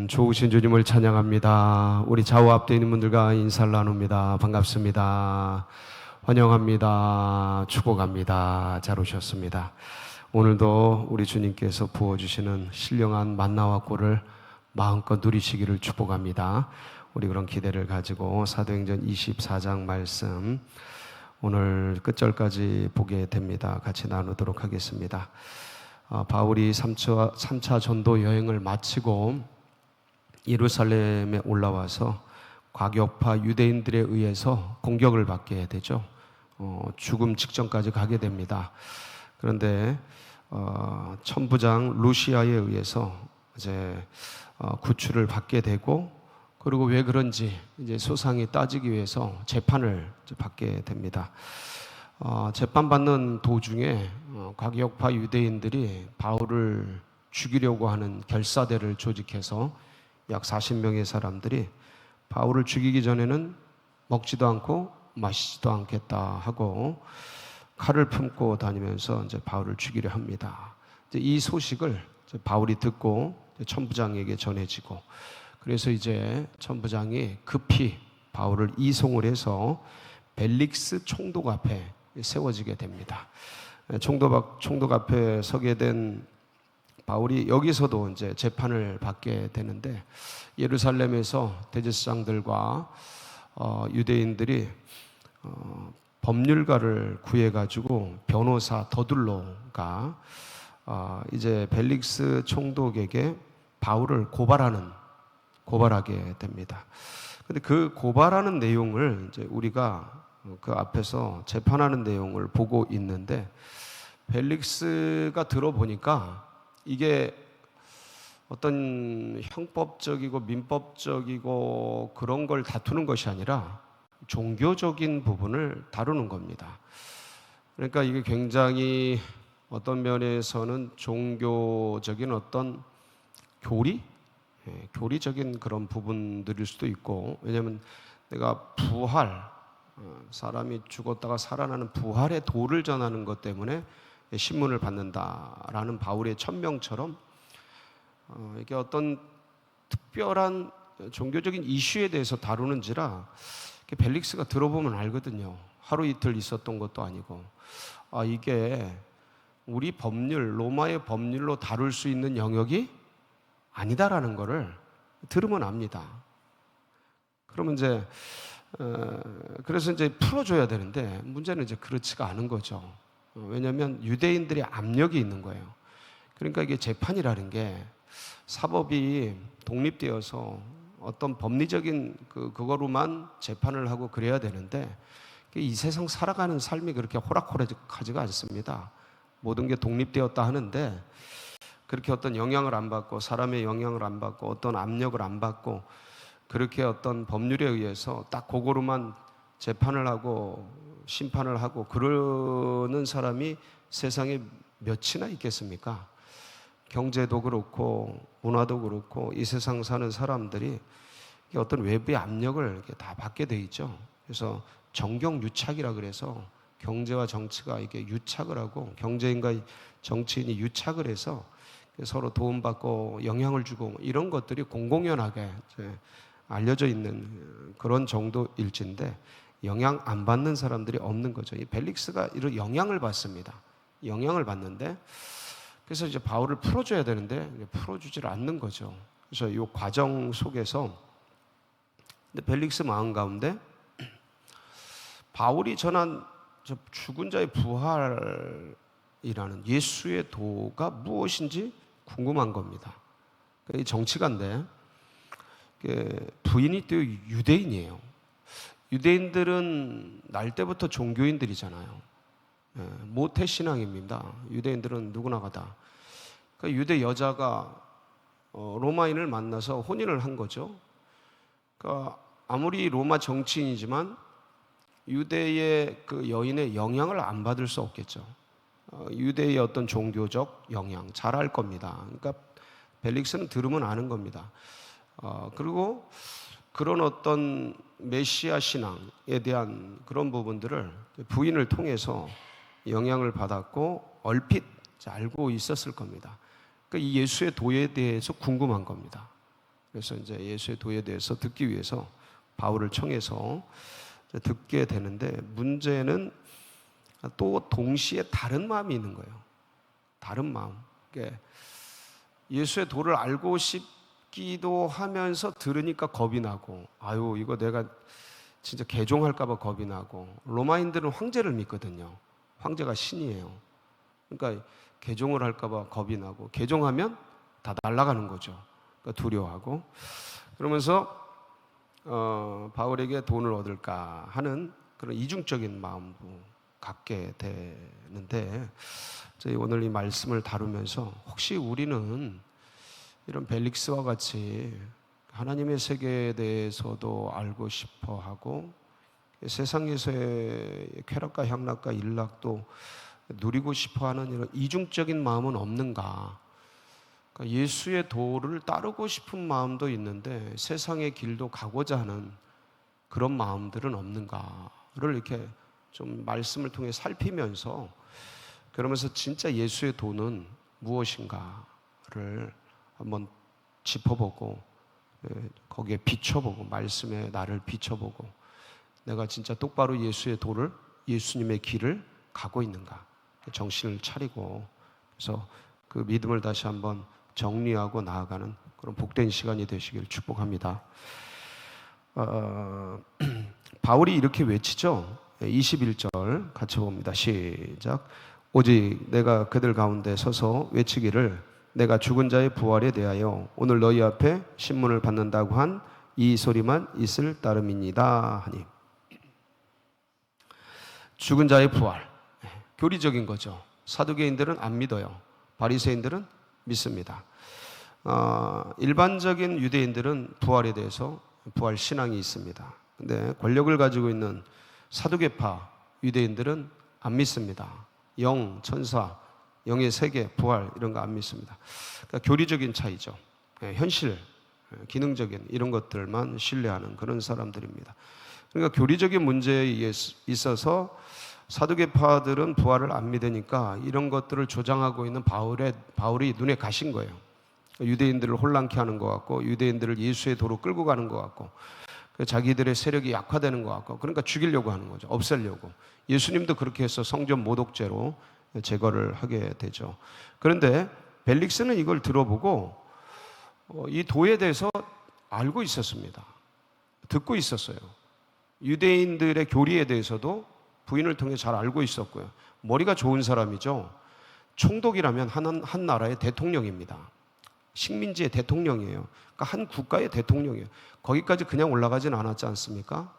좋으신 주님을 찬양합니다. 우리 좌우 앞에 있는 분들과 인사를 나눕니다. 반갑습니다. 환영합니다. 축복합니다. 잘 오셨습니다. 오늘도 우리 주님께서 부어주시는 신령한 만나와 꿀을 마음껏 누리시기를 축복합니다. 우리 그런 기대를 가지고 사도행전 24장 말씀 오늘 끝절까지 보게 됩니다. 같이 나누도록 하겠습니다. 바울이 3차 전도 여행을 마치고 예루살렘에 올라와서 과격파 유대인들에 의해서 공격을 받게 되죠. 죽음 직전까지 가게 됩니다. 그런데 천부장 루시아에 의해서 이제 구출을 받게 되고, 그리고 왜 그런지 이제 소상히 따지기 위해서 재판을 받게 됩니다. 재판받는 도중에 과격파 유대인들이 바울을 죽이려고 하는 결사대를 조직해서 약 40명의 사람들이 바울을 죽이기 전에는 먹지도 않고 마시지도 않겠다 하고 칼을 품고 다니면서 이제 바울을 죽이려 합니다. 이제 이 소식을 바울이 듣고 천부장에게 전해지고, 그래서 이제 천부장이 급히 바울을 이송을 해서 벨릭스 총독 앞에 세워지게 됩니다. 총독 앞에 서게 된 바울이 여기서도 이제 재판을 받게 되는데, 예루살렘에서 대제사장들과 유대인들이 법률가를 구해가지고 변호사 더둘로가 이제 벨릭스 총독에게 바울을 고발하게 됩니다. 근데 그 고발하는 내용을 이제 우리가 그 앞에서 재판하는 내용을 보고 있는데, 벨릭스가 들어보니까 이게 어떤 형법적이고 민법적이고 그런 걸 다투는 것이 아니라 종교적인 부분을 다루는 겁니다. 그러니까 이게 굉장히 어떤 면에서는 종교적인 어떤 교리적인 그런 부분들일 수도 있고, 왜냐하면 내가 사람이 죽었다가 살아나는 부활의 도를 전하는 것 때문에 신문을 받는다라는 바울의 천명처럼 이게 어떤 특별한 종교적인 이슈에 대해서 다루는지라 벨릭스가 들어보면 알거든요. 하루 이틀 있었던 것도 아니고, 이게 우리 법률, 로마의 법률로 다룰 수 있는 영역이 아니다라는 거를 들으면 압니다. 그러면 이제 그래서 이제 풀어줘야 되는데, 문제는 이제 그렇지가 않은 거죠. 왜냐하면 유대인들의 압력이 있는 거예요. 그러니까 이게 재판이라는 게 사법이 독립되어서 어떤 법리적인 그거로만 재판을 하고 그래야 되는데, 이 세상 살아가는 삶이 그렇게 호락호락하지가 않습니다. 모든 게 독립되었다 하는데 그렇게 어떤 영향을 안 받고, 사람의 영향을 안 받고, 어떤 압력을 안 받고, 그렇게 어떤 법률에 의해서 딱 그거로만 재판을 하고 심판을 하고 그러는 사람이 세상에 몇이나 있겠습니까? 경제도 그렇고 문화도 그렇고 이 세상 사는 사람들이 어떤 외부의 압력을 다 받게 돼 있죠. 그래서 정경유착이라 그래서 경제와 정치가 이게 유착을 하고, 경제인과 정치인이 유착을 해서 서로 도움받고 영향을 주고 이런 것들이 공공연하게 알려져 있는 그런 정도일진데, 영향 안 받는 사람들이 없는 거죠. 이 벨릭스가 이런 영향을 받습니다. 영향을 받는데, 그래서 이제 바울을 풀어줘야 되는데 풀어주질 않는 거죠. 그래서 이 과정 속에서 근데 벨릭스 마음 가운데 바울이 전한 죽은 자의 부활이라는 예수의 도가 무엇인지 궁금한 겁니다. 이 정치가인데 부인이 또 유대인이에요. 유대인들은 날 때부터 종교인들이잖아요. 모태신앙입니다. 유대인들은 누구나 다. 그러니까 유대 여자가 로마인을 만나서 혼인을 한 거죠. 그러니까 아무리 로마 정치인이지만 유대의 그 여인의 영향을 안 받을 수 없겠죠. 유대의 어떤 종교적 영향 잘 알 겁니다. 그러니까 벨릭스는 들으면 아는 겁니다. 그리고 그런 어떤 메시아 신앙에 대한 그런 부분들을 부인을 통해서 영향을 받았고 얼핏 알고 있었을 겁니다. 그러니까 이 예수의 도에 대해서 궁금한 겁니다. 그래서 이제 예수의 도에 대해서 듣기 위해서 바울을 청해서 듣게 되는데, 문제는 또 동시에 다른 마음이 있는 거예요. 다른 마음. 예수의 도를 알고 싶기도 하면서 들으니까 겁이 나고, 아유 이거 내가 진짜 개종할까 봐 겁이 나고. 로마인들은 황제를 믿거든요. 황제가 신이에요. 그러니까 개종을 할까 봐 겁이 나고, 개종하면 다 날아가는 거죠. 그러니까 두려워하고. 그러면서 바울에게 돈을 얻을까 하는 그런 이중적인 마음도 갖게 되는데, 저희 오늘 이 말씀을 다루면서 혹시 우리는 이런 벨릭스와 같이 하나님의 세계에 대해서도 알고 싶어 하고, 세상에서의 쾌락과 향락과 일락도 누리고 싶어 하는 이런 이중적인 마음은 없는가? 그러니까 예수의 도를 따르고 싶은 마음도 있는데 세상의 길도 가고자 하는 그런 마음들은 없는가를 이렇게 좀 말씀을 통해 살피면서, 그러면서 진짜 예수의 도는 무엇인가를 한번 짚어보고, 거기에 비춰보고, 말씀에 나를 비춰보고, 내가 진짜 똑바로 예수의 도를, 예수님의 길을 가고 있는가 정신을 차리고, 그래서 그 믿음을 다시 한번 정리하고 나아가는 그런 복된 시간이 되시길 축복합니다. 바울이 이렇게 외치죠. 21절 같이 봅니다. 시작. 오직 내가 그들 가운데 서서 외치기를, 내가 죽은 자의 부활에 대하여 오늘 너희 앞에 신문을 받는다고 한 이 소리만 있을 따름이니이다 하니. 죽은 자의 부활, 교리적인 거죠. 사두개인들은 안 믿어요. 바리새인들은 믿습니다. 일반적인 유대인들은 부활에 대해서 부활 신앙이 있습니다. 근데 권력을 가지고 있는 사두개파 유대인들은 안 믿습니다. 영, 천사, 영의 세계, 부활 이런 거 안 믿습니다. 그러니까 교리적인 차이죠. 현실, 기능적인 이런 것들만 신뢰하는 그런 사람들입니다. 그러니까 교리적인 문제에 있어서 사두개파들은 부활을 안 믿으니까 이런 것들을 조장하고 있는 바울이 눈에 가신 거예요. 유대인들을 혼란케 하는 것 같고, 유대인들을 예수의 도로 끌고 가는 것 같고, 자기들의 세력이 약화되는 것 같고, 그러니까 죽이려고 하는 거죠. 없애려고. 예수님도 그렇게 해서 성전 모독죄로 제거를 하게 되죠. 그런데 벨릭스는 이걸 들어보고 이 도에 대해서 알고 있었습니다. 듣고 있었어요. 유대인들의 교리에 대해서도 부인을 통해 잘 알고 있었고요. 머리가 좋은 사람이죠. 총독이라면 한 나라의 대통령입니다. 식민지의 대통령이에요. 그러니까 한 국가의 대통령이에요. 거기까지 그냥 올라가진 않았지 않습니까?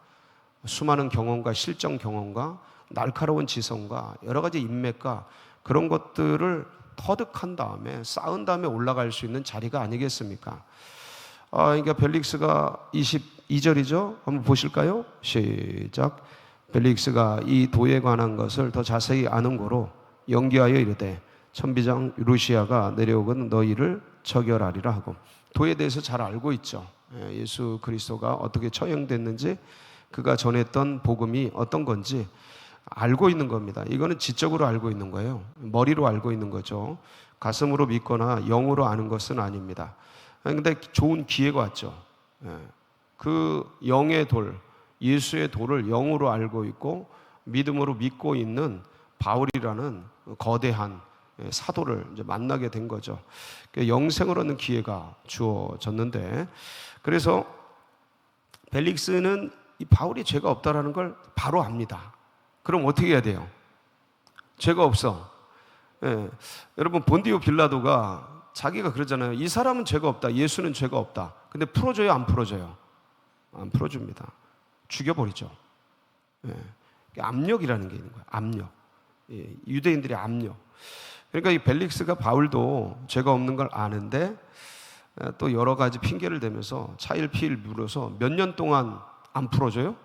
수많은 경험과 실정 경험과 날카로운 지성과 여러 가지 인맥과 그런 것들을 터득한 다음에 쌓은 다음에 올라갈 수 있는 자리가 아니겠습니까? 그러니까 벨릭스가 22절이죠. 한번 보실까요? 시작. 벨릭스가 이 도에 관한 것을 더 자세히 아는 고로 연기하여 이르되, 천비장 루시아가 내려오거든 너희를 처결하리라 하고. 도에 대해서 잘 알고 있죠. 예수 그리스도가 어떻게 처형됐는지, 그가 전했던 복음이 어떤 건지 알고 있는 겁니다. 이거는 지적으로 알고 있는 거예요. 머리로 알고 있는 거죠. 가슴으로 믿거나 영으로 아는 것은 아닙니다. 그런데 좋은 기회가 왔죠. 그 영의 돌, 예수의 도를 영으로 알고 있고 믿음으로 믿고 있는 바울이라는 거대한 사도를 이제 만나게 된 거죠. 영생을 얻는 기회가 주어졌는데, 그래서 벨릭스는 이 바울이 죄가 없다라는 걸 바로 압니다. 그럼 어떻게 해야 돼요? 죄가 없어. 여러분, 본디오 빌라도가 자기가 그러잖아요. 이 사람은 죄가 없다. 예수는 죄가 없다. 근데 풀어줘요, 안 풀어줘요? 안 풀어줍니다. 죽여버리죠. 압력이라는 게 있는 거예요. 압력. 유대인들의 압력. 그러니까 이 벨릭스가 바울도 죄가 없는 걸 아는데 또 여러 가지 핑계를 대면서 차일피일 물어서 몇 년 동안 안 풀어줘요?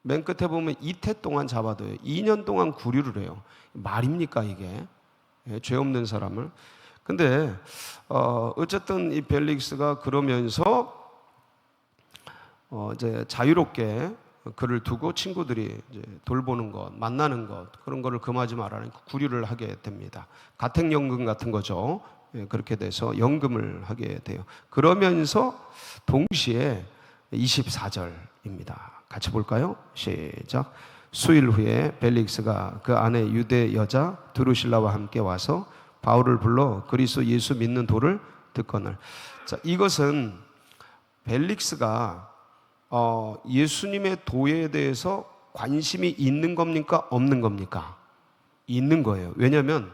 맨 끝에 보면 이태 동안 잡아둬요. 2년 동안 구류를 해요. 말입니까 이게? 죄 없는 사람을. 근데 어쨌든 이 벨릭스가 그러면서 이제 자유롭게 그를 두고 친구들이 이제 돌보는 것, 만나는 것, 그런 거를 금하지 말라는 구류를 하게 됩니다. 가택연금 같은 거죠. 그렇게 돼서 연금을 하게 돼요. 그러면서 동시에 24절입니다. 같이 볼까요? 시작. 수일 후에 벨릭스가 그 안에 유대 여자 드루실라와 함께 와서 바울을 불러 그리스도 예수 믿는 도를 듣거늘. 자, 이것은 벨릭스가 예수님의 도에 대해서 관심이 있는 겁니까? 없는 겁니까? 있는 거예요. 왜냐하면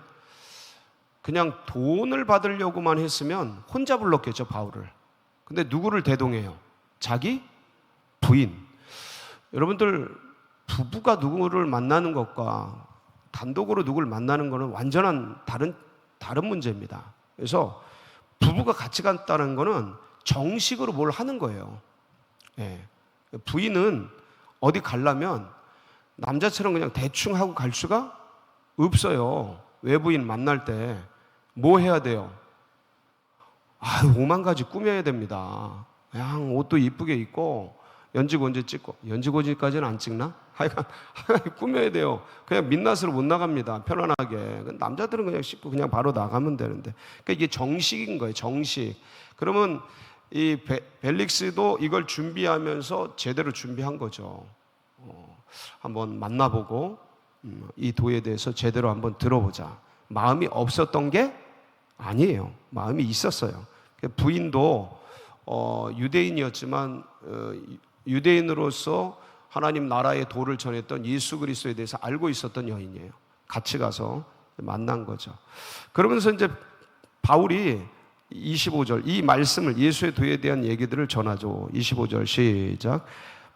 그냥 돈을 받으려고만 했으면 혼자 불렀겠죠, 바울을. 근데 누구를 대동해요? 자기 부인. 여러분들, 부부가 누구를 만나는 것과 단독으로 누구를 만나는 것은 완전한 다른 문제입니다. 그래서 부부가 같이 갔다는 것은 정식으로 뭘 하는 거예요. 예. 부인은 어디 가려면 남자처럼 그냥 대충 하고 갈 수가 없어요. 외부인 만날 때 뭐 해야 돼요? 오만 가지 꾸며야 됩니다. 그냥 옷도 이쁘게 입고 연지곤지 찍고, 연지곤지까지는 안 찍나? 하여간 꾸며야 돼요. 그냥 민낯으로 못 나갑니다. 편안하게. 남자들은 그냥 씻고 그냥 바로 나가면 되는데. 그러니까 이게 정식인 거예요. 정식. 그러면 이 벨릭스도 이걸 준비하면서 제대로 준비한 거죠. 한번 만나보고 이 도에 대해서 제대로 한번 들어보자. 마음이 없었던 게 아니에요. 마음이 있었어요. 부인도 유대인이었지만 유대인으로서 하나님 나라의 도를 전했던 예수 그리스도에 대해서 알고 있었던 여인이에요. 같이 가서 만난 거죠. 그러면서 이제 바울이 25절 이 말씀을 예수의 도에 대한 얘기들을 전하죠. 25절 시작.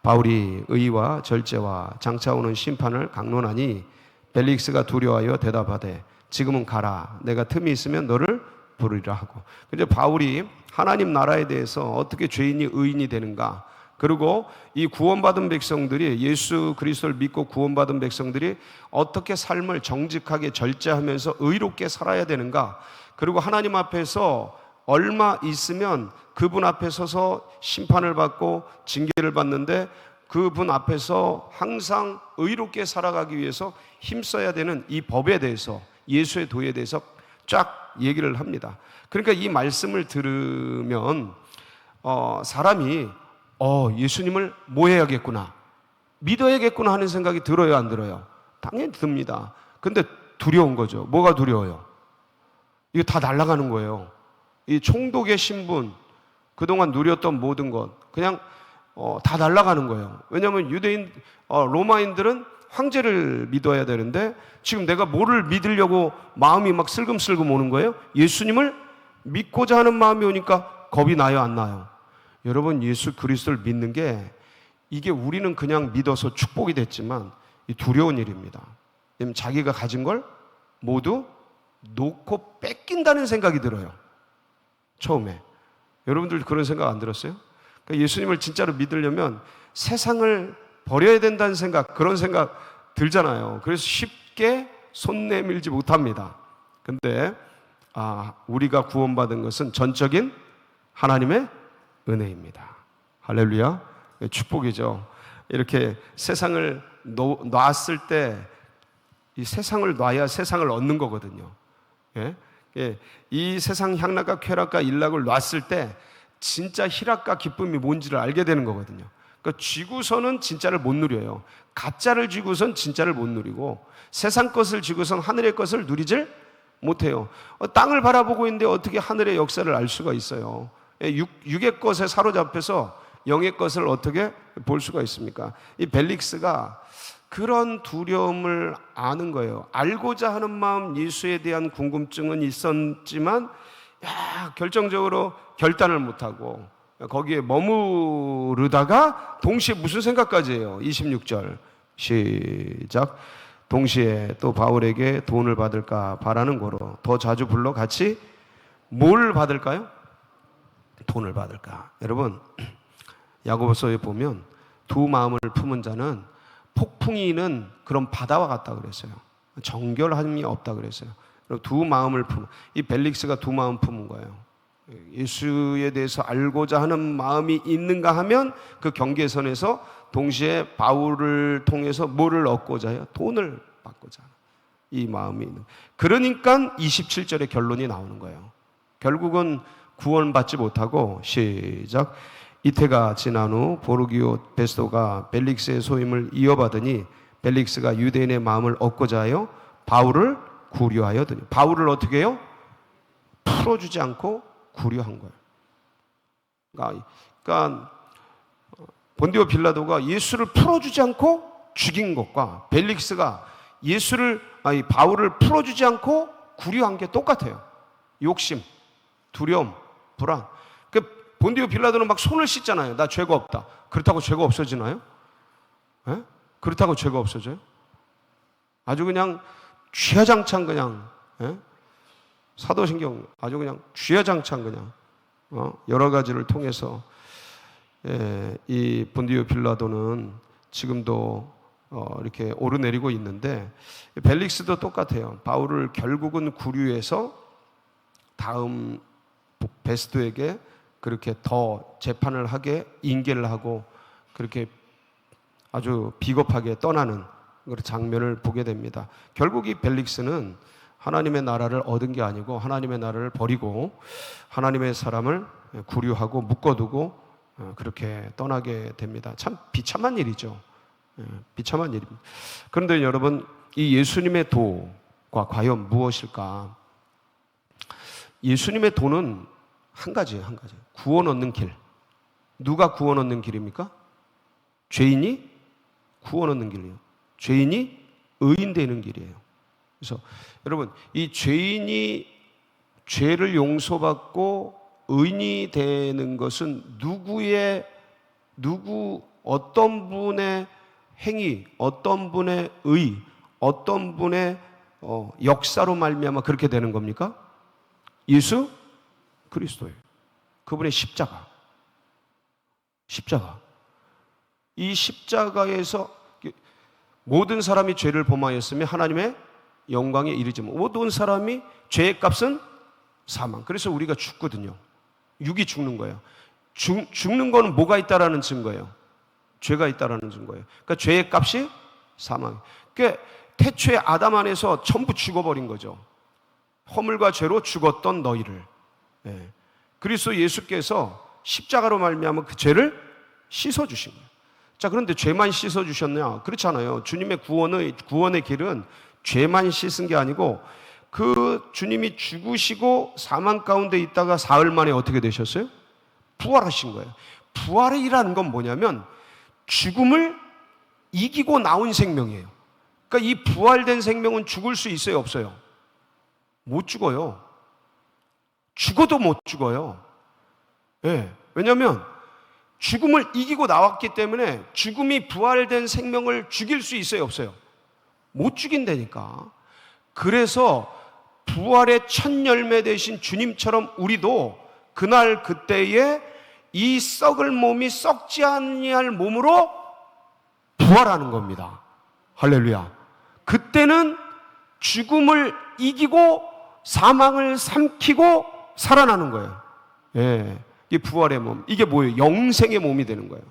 바울이 의와 절제와 장차 오는 심판을 강론하니 벨릭스가 두려워하여 대답하되 지금은 가라. 내가 틈이 있으면 너를 부르리라 하고. 근데 바울이 하나님 나라에 대해서 어떻게 죄인이 의인이 되는가, 그리고 이 구원받은 백성들이 예수 그리스도를 믿고 구원받은 백성들이 어떻게 삶을 정직하게 절제하면서 의롭게 살아야 되는가, 그리고 하나님 앞에서 얼마 있으면 그분 앞에 서서 심판을 받고 징계를 받는데 그분 앞에서 항상 의롭게 살아가기 위해서 힘써야 되는 이 법에 대해서, 예수의 도에 대해서 쫙 얘기를 합니다. 그러니까 이 말씀을 들으면 사람이 예수님을 뭐 해야겠구나, 믿어야겠구나 하는 생각이 들어요, 안 들어요? 당연히 듭니다. 근데 두려운 거죠. 뭐가 두려워요? 이거 다 날아가는 거예요. 이 총독의 신분, 그동안 누렸던 모든 것 그냥 다 날아가는 거예요. 왜냐하면 유대인, 로마인들은 황제를 믿어야 되는데 지금 내가 뭐를 믿으려고 마음이 막 슬금슬금 오는 거예요? 예수님을 믿고자 하는 마음이 오니까 겁이 나요, 안 나요? 여러분, 예수 그리스도를 믿는 게 이게 우리는 그냥 믿어서 축복이 됐지만 이 두려운 일입니다. 왜냐하면 자기가 가진 걸 모두 놓고 뺏긴다는 생각이 들어요. 처음에. 여러분들 그런 생각 안 들었어요? 그러니까 예수님을 진짜로 믿으려면 세상을 버려야 된다는 생각, 그런 생각 들잖아요. 그래서 쉽게 손 내밀지 못합니다. 근데 우리가 구원받은 것은 전적인 하나님의 은혜입니다. 할렐루야. 축복이죠. 이렇게 세상을 놨을 때 이 세상을 놔야 세상을 얻는 거거든요. 예? 이 세상 향락과 쾌락과 일락을 놨을 때 진짜 희락과 기쁨이 뭔지를 알게 되는 거거든요. 그러니까 쥐고서는 진짜를 못 누려요. 가짜를 쥐고선 진짜를 못 누리고 세상 것을 쥐고선 하늘의 것을 누리질 못해요. 땅을 바라보고 있는데 어떻게 하늘의 역사를 알 수가 있어요? 육의 것에 사로잡혀서 영의 것을 어떻게 볼 수가 있습니까? 이 벨릭스가 그런 두려움을 아는 거예요. 알고자 하는 마음, 예수에 대한 궁금증은 있었지만 결정적으로 결단을 못하고 거기에 머무르다가 동시에 무슨 생각까지 해요? 26절 시작. 동시에 또 바울에게 돈을 받을까 바라는 거로 더 자주 불러 같이 뭘 받을까요? 돈을 받을까. 여러분, 야고보서에 보면 두 마음을 품은 자는 폭풍이 는 그런 바다와 같다 그랬어요. 정결함이 없다 그랬어요. 두 마음을 품은, 이 벨릭스가 두 마음 품은 거예요. 예수에 대해서 알고자 하는 마음이 있는가 하면 그 경계선에서 동시에 바울을 통해서 뭐를 얻고자 해요? 돈을 받고자 하는 이 마음이 있는. 그러니까 27절의 결론이 나오는 거예요. 결국은 구원받지 못하고 시작. 이태가 지난 후 보르기오 베스토가 벨릭스의 소임을 이어받으니 벨릭스가 유대인의 마음을 얻고자 하여 바울을 구류하여더니, 바울을 어떻게 해요? 풀어주지 않고 구류한 거예요. 그러니까 본디오 빌라도가 예수를 풀어주지 않고 죽인 것과 벨릭스가 바울을 풀어주지 않고 구류한 게 똑같아요. 욕심, 두려움, 불안. 본디오 빌라도는 막 손을 씻잖아요. 나 죄가 없다. 그렇다고 죄가 없어지나요? 에? 그렇다고 죄가 없어져요? 아주 그냥 쥐야장창 그냥, 사도신경 아주 그냥 쥐야장창 그냥 여러 가지를 통해서 이 본디오 빌라도는 지금도 이렇게 오르내리고 있는데, 벨릭스도 똑같아요. 바울을 결국은 구류해서 다음 베스도에게 그렇게 더 재판을 하게 인계를 하고 그렇게 아주 비겁하게 떠나는 그런 장면을 보게 됩니다. 결국 이 벨릭스는 하나님의 나라를 얻은 게 아니고 하나님의 나라를 버리고 하나님의 사람을 구류하고 묶어두고 그렇게 떠나게 됩니다. 참 비참한 일이죠. 비참한 일입니다. 그런데 여러분, 이 예수님의 도가 과연 무엇일까? 예수님의 도는 한 가지예요. 한 가지. 구원 얻는 길. 누가 구원 얻는 길입니까? 죄인이 구원 얻는 길이에요. 죄인이 의인 되는 길이에요. 그래서 여러분, 이 죄인이 죄를 용서받고 의인이 되는 것은 어떤 분의 행위, 어떤 분의 의, 어떤 분의 역사로 말미암아 그렇게 되는 겁니까? 예수 그리스도예요. 그분의 십자가. 이 십자가에서 모든 사람이 죄를 범하였으며 하나님의 영광에 이르지 못. 모든 사람이 죄의 값은 사망. 그래서 우리가 죽거든요. 육이 죽는 거예요. 죽는 거는 뭐가 있다라는 증거예요? 죄가 있다라는 증거예요. 그러니까 죄의 값이 사망. 그러니까 태초에 아담 안에서 전부 죽어버린 거죠. 허물과 죄로 죽었던 너희를. 그리스도 예수께서 십자가로 말미암아 그 죄를 씻어주신 거예요. 자, 그런데 죄만 씻어주셨냐? 그렇잖아요. 주님의 구원의 길은 죄만 씻은 게 아니고 그 주님이 죽으시고 사망 가운데 있다가 사흘 만에 어떻게 되셨어요? 부활하신 거예요. 부활이라는 건 뭐냐면 죽음을 이기고 나온 생명이에요. 그러니까 이 부활된 생명은 죽을 수 있어요, 없어요? 못 죽어요. 죽어도 못 죽어요. 왜냐하면 죽음을 이기고 나왔기 때문에 죽음이 부활된 생명을 죽일 수 있어요, 없어요? 못 죽인다니까. 그래서 부활의 첫 열매 되신 주님처럼 우리도 그날 그때에 이 썩을 몸이 썩지 아니할 몸으로 부활하는 겁니다. 할렐루야. 그때는 죽음을 이기고 사망을 삼키고 살아나는 거예요. 이 부활의 몸, 이게 뭐예요? 영생의 몸이 되는 거예요.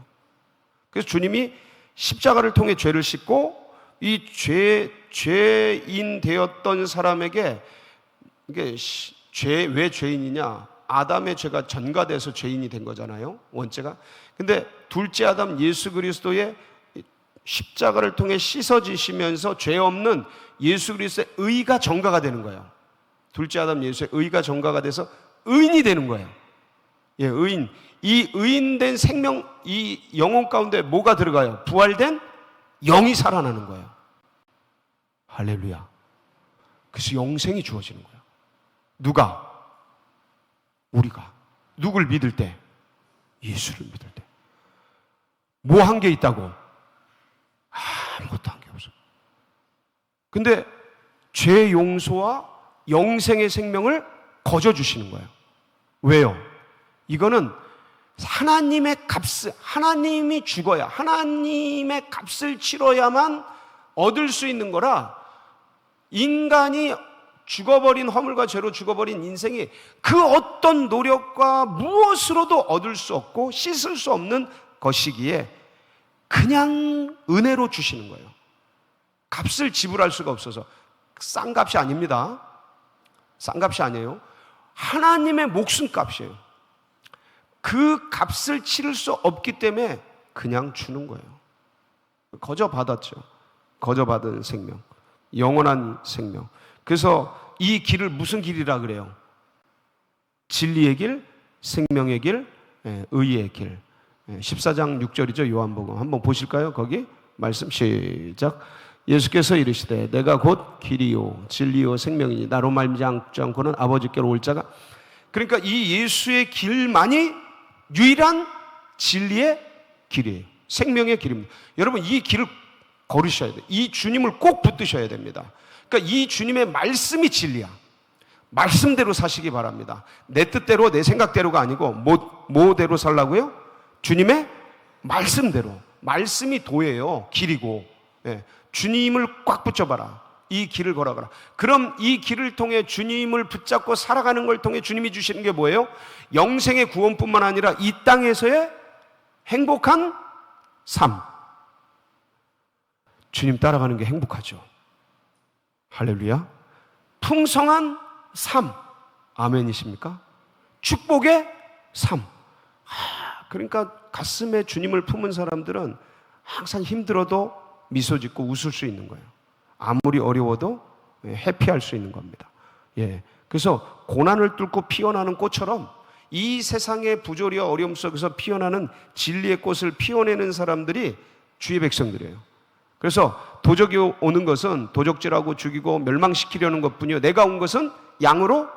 그래서 주님이 십자가를 통해 죄를 씻고 이 죄인 되었던 사람에게, 이게 왜 죄인이냐? 아담의 죄가 전가돼서 죄인이 된 거잖아요, 원죄가. 근데 둘째 아담 예수 그리스도의 십자가를 통해 씻어지시면서 죄 없는 예수 그리스도의 의가 전가가 되는 거예요. 둘째 아담 예수의 의가 전가가 돼서 의인이 되는 거예요. 의인. 이 의인된 생명, 이 영혼 가운데 뭐가 들어가요? 부활된 영이 살아나는 거예요. 할렐루야. 그래서 영생이 주어지는 거예요. 누가? 우리가. 누굴 믿을 때? 예수를 믿을 때. 뭐 한 게 있다고? 아무것도 한 게 없어. 근데 죄 용서와 영생의 생명을 거저 주시는 거예요. 왜요? 이거는 하나님의 값을, 하나님이 죽어야, 하나님의 값을 치러야만 얻을 수 있는 거라, 인간이 죽어버린, 허물과 죄로 죽어버린 인생이 그 어떤 노력과 무엇으로도 얻을 수 없고 씻을 수 없는 것이기에 그냥 은혜로 주시는 거예요. 값을 지불할 수가 없어서. 싼 값이 아닙니다. 싼 값이 아니에요. 하나님의 목숨값이에요. 그 값을 치를 수 없기 때문에 그냥 주는 거예요. 거저 받았죠. 거저 받은 생명, 영원한 생명. 그래서 이 길을 무슨 길이라 그래요? 진리의 길, 생명의 길, 의의 길. 14장 6절이죠. 요한복음 한번 보실까요? 거기 말씀 시작. 예수께서 이르시되 내가 곧 길이요 진리요 생명이니 나로 말미암지 않고는 아버지께로 올 자가. 그러니까 이 예수의 길만이 유일한 진리의 길이에요. 생명의 길입니다. 여러분, 이 길을 걸으셔야 돼요. 이 주님을 꼭 붙드셔야 됩니다. 그러니까 이 주님의 말씀이 진리야. 말씀대로 사시기 바랍니다. 내 뜻대로 내 생각대로가 아니고 뭐대로 살라고요? 주님의 말씀대로. 말씀이 도예요. 길이고. 주님을 꽉 붙여봐라. 이 길을 걸어가라. 그럼 이 길을 통해 주님을 붙잡고 살아가는 걸 통해 주님이 주시는 게 뭐예요? 영생의 구원뿐만 아니라 이 땅에서의 행복한 삶. 주님 따라가는 게 행복하죠. 할렐루야. 풍성한 삶. 아멘이십니까? 축복의 삶. 그러니까 가슴에 주님을 품은 사람들은 항상 힘들어도 미소 짓고 웃을 수 있는 거예요. 아무리 어려워도 해피할 수 있는 겁니다. 그래서 고난을 뚫고 피어나는 꽃처럼 이 세상의 부조리와 어려움 속에서 피어나는 진리의 꽃을 피워내는 사람들이 주의 백성들이에요. 그래서 도적이 오는 것은 도적질하고 죽이고 멸망시키려는 것뿐이요, 내가 온 것은 양으로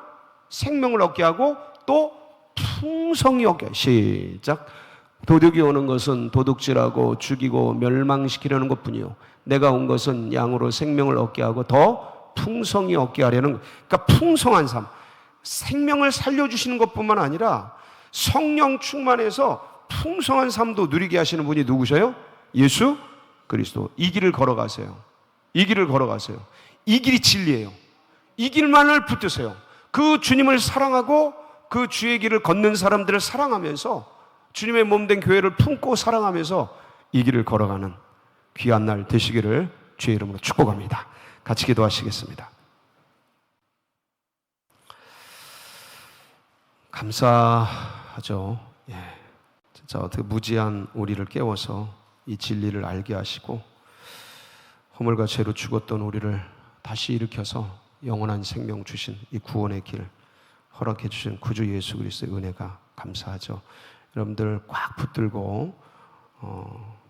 생명을 얻게 하고 또 풍성히 얻게. 시작. 도둑이 오는 것은 도둑질하고 죽이고 멸망시키려는 것뿐이요, 내가 온 것은 양으로 생명을 얻게 하고 더 풍성히 얻게 하려는. 그러니까 풍성한 삶, 생명을 살려주시는 것뿐만 아니라 성령 충만해서 풍성한 삶도 누리게 하시는 분이 누구셔요? 예수 그리스도. 이 길을 걸어가세요. 이 길을 걸어가세요. 이 길이 진리예요. 이 길만을 붙드세요. 그 주님을 사랑하고 그 주의 길을 걷는 사람들을 사랑하면서 주님의 몸된 교회를 품고 사랑하면서 이 길을 걸어가는 귀한 날 되시기를 주의 이름으로 축복합니다. 같이 기도하시겠습니다. 감사하죠. 진짜 어떻게 무지한 우리를 깨워서 이 진리를 알게 하시고 허물과 죄로 죽었던 우리를 다시 일으켜서 영원한 생명 주신 이 구원의 길 허락해 주신 구주 예수 그리스도의 은혜가 감사하죠. 여러분들 꽉 붙들고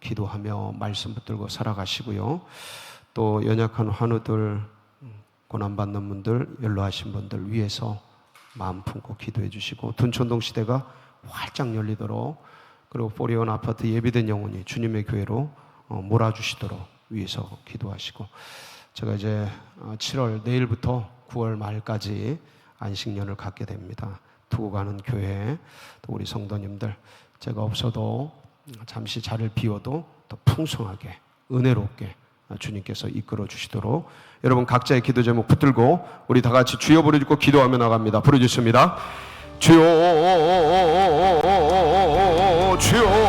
기도하며 말씀 붙들고 살아가시고요. 또 연약한 환우들, 고난받는 분들, 연로하신 분들 위해서 마음 품고 기도해 주시고, 둔촌동 시대가 활짝 열리도록, 그리고 포리온 아파트 예비된 영혼이 주님의 교회로 몰아주시도록 위해서 기도하시고, 제가 이제 7월 내일부터 9월 말까지 안식년을 갖게 됩니다. 두고 가는 교회, 또 우리 성도님들, 제가 없어도 잠시 자리를 비워도 더 풍성하게 은혜롭게 주님께서 이끌어 주시도록, 여러분 각자의 기도 제목 붙들고 우리 다 같이 주여 부르짖고 기도하며 나갑니다. 부르짖습니다. 주여, 주여.